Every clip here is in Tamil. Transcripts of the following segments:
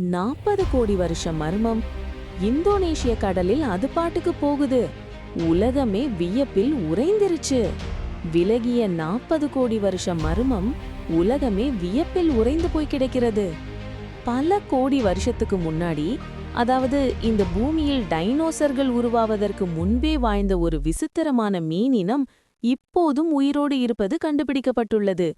40 கோடி வருஷம் மர்மம் இந்தோனேஷிய கடலில் அது பாட்டுக்கு போகுது. உலகமே வியப்பில் உறைந்திருச்சு. விலகிய 40 கோடி வருஷம் மர்மம் உலகமே வியப்பில் உறைந்து போய் கிடக்கிறது. பல கோடி வருஷத்துக்கு முன்னாடி, அதாவது இந்த பூமியில் டைனோசர்கள் உருவாவதற்கு முன்பே வாழ்ந்த ஒரு விசித்திரமான மீனினம் இப்போதும் உயிரோடு இருப்பது கண்டுபிடிக்கப்பட்டுள்ளது.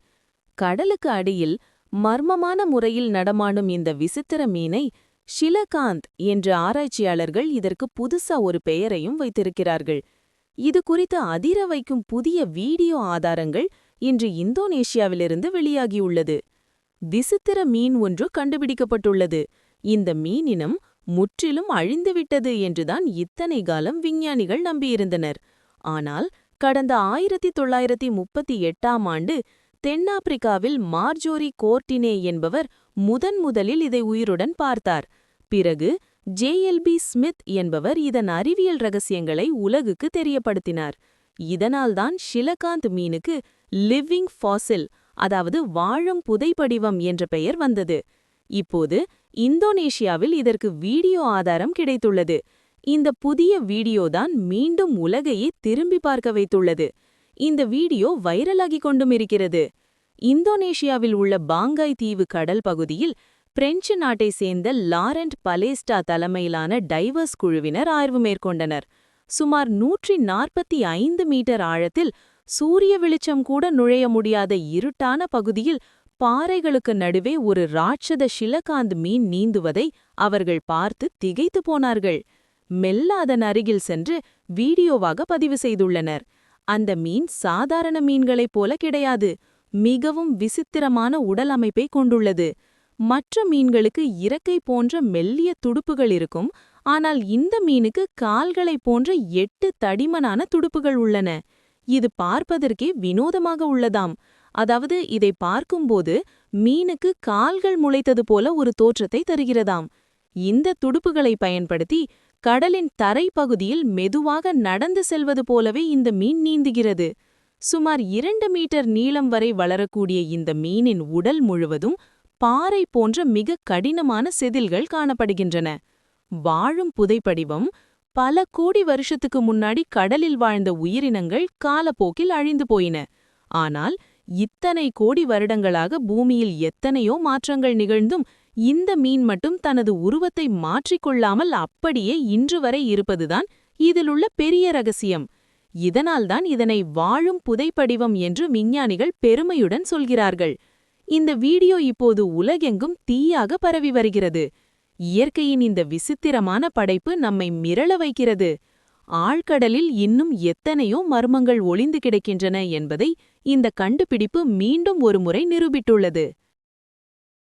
கடலுக்கு அடியில் மர்மமான முறையில் நடமாடும் இந்த விசித்திர மீனை ஷிலகாந்த் என்ற ஆராய்ச்சியாளர்கள் இதற்கு புதுசா ஒரு பெயரையும் வைத்திருக்கிறார்கள். இது குறித்து அதிர வைக்கும் புதிய வீடியோ ஆதாரங்கள் இன்று இந்தோனேஷியாவிலிருந்து வெளியாகியுள்ளது. விசித்திர மீன் ஒன்று கண்டுபிடிக்கப்பட்டுள்ளது. இந்த மீனினம் முற்றிலும் அழிந்துவிட்டது என்றுதான் இத்தனை காலம் விஞ்ஞானிகள் நம்பியிருந்தனர். ஆனால் கடந்த 1938ஆம் ஆண்டு தென்னாப்பிரிக்காவில் மார்ஜோரி கோர்டினே என்பவர் முதலில் இதை உயிருடன் பார்த்தார். பிறகு ஜேஎல்பி ஸ்மித் என்பவர் இதன் அறிவியல் ரகசியங்களை உலகுக்கு தெரியப்படுத்தினார். இதனால்தான் ஷிலகாந்த் மீனுக்கு லிவிங் ஃபாசில், அதாவது வாழும் புதைப்படிவம் என்ற பெயர் வந்தது. இப்போது இந்தோனேஷியாவில் இதற்கு வீடியோ ஆதாரம் கிடைத்துள்ளது. இந்த புதிய வீடியோதான் மீண்டும் உலகையே திரும்பி பார்க்க வைத்துள்ளது. இந்த வீடியோ வைரலாகி கொண்டும் இருக்கிறது. இந்தோனேஷியாவில் உள்ள பாங்காய் தீவு கடல் பகுதியில் பிரெஞ்சு நாட்டை சேர்ந்த லாரண்ட் பலேஸ்டா தலைமையிலான டைவர்ஸ் குழுவினர் ஆய்வு மேற்கொண்டனர். சுமார் 145 மீட்டர் ஆழத்தில் சூரிய வெளிச்சம் கூட நுழைய முடியாத இருட்டான பகுதியில் பாறைகளுக்கு நடுவே ஒரு ராட்சத ஷிலகாந்த் மீன் நீந்துவதை அவர்கள் பார்த்து திகைத்து போனார்கள். மெல்ல அதன் அருகில் சென்று வீடியோவாக பதிவு செய்துள்ளனர். அந்த மீன் சாதாரண மீன்களைப் போல கிடையாது. மிகவும் விசித்திரமான உடல் அமைப்பை கொண்டுள்ளது. மற்ற மீன்களுக்கு இறக்கை போன்ற மெல்லிய துடுப்புகள் இருக்கும். ஆனால் இந்த மீனுக்கு கால்களைப் போன்ற 8 தடிமனான துடுப்புகள் உள்ளன. இது பார்ப்பதற்கே வினோதமாக உள்ளதாம். அதாவது இதை பார்க்கும்போது மீனுக்கு கால்கள் முளைத்தது போல ஒரு தோற்றத்தை தருகிறதாம். இந்த துடுப்புகளை பயன்படுத்தி கடலின் தரை பகுதியில் மெதுவாக நடந்து செல்வது போலவே இந்த மீன் நீந்துகிறது. சுமார் 2 மீட்டர் நீளம் வரை வளரக்கூடிய இந்த மீனின் உடல் முழுவதும் பாறை போன்ற மிக கடினமான செதில்கள் காணப்படுகின்றன. வாழும் புதைப்படிவம் பல கோடி வருஷத்துக்கு முன்னாடி கடலில் வாழ்ந்த உயிரினங்கள் காலப்போக்கில் அழிந்து போயின. ஆனால் இத்தனை கோடி வருடங்களாக பூமியில் எத்தனையோ மாற்றங்கள் நிகழ்ந்தும் இந்த மீன் மட்டும் தனது உருவத்தை மாற்றிக்கொள்ளாமல் அப்படியே இன்று வரை இருப்பதுதான் இதிலுள்ள பெரிய ரகசியம். இதனால்தான் இதனை வாழும் புதைப்படிவம் என்று விஞ்ஞானிகள் பெருமையுடன் சொல்கிறார்கள். இந்த வீடியோ இப்போது உலகெங்கும் தீயாக பரவி வருகிறது. இயற்கையின் இந்த விசித்திரமான படைப்பு நம்மை மிரள வைக்கிறது. ஆழ்கடலில் இன்னும் எத்தனையோ மர்மங்கள் ஒளிந்து கிடக்கின்றன என்பதை இந்த கண்டுபிடிப்பு மீண்டும் ஒருமுறை நிரூபித்துள்ளது.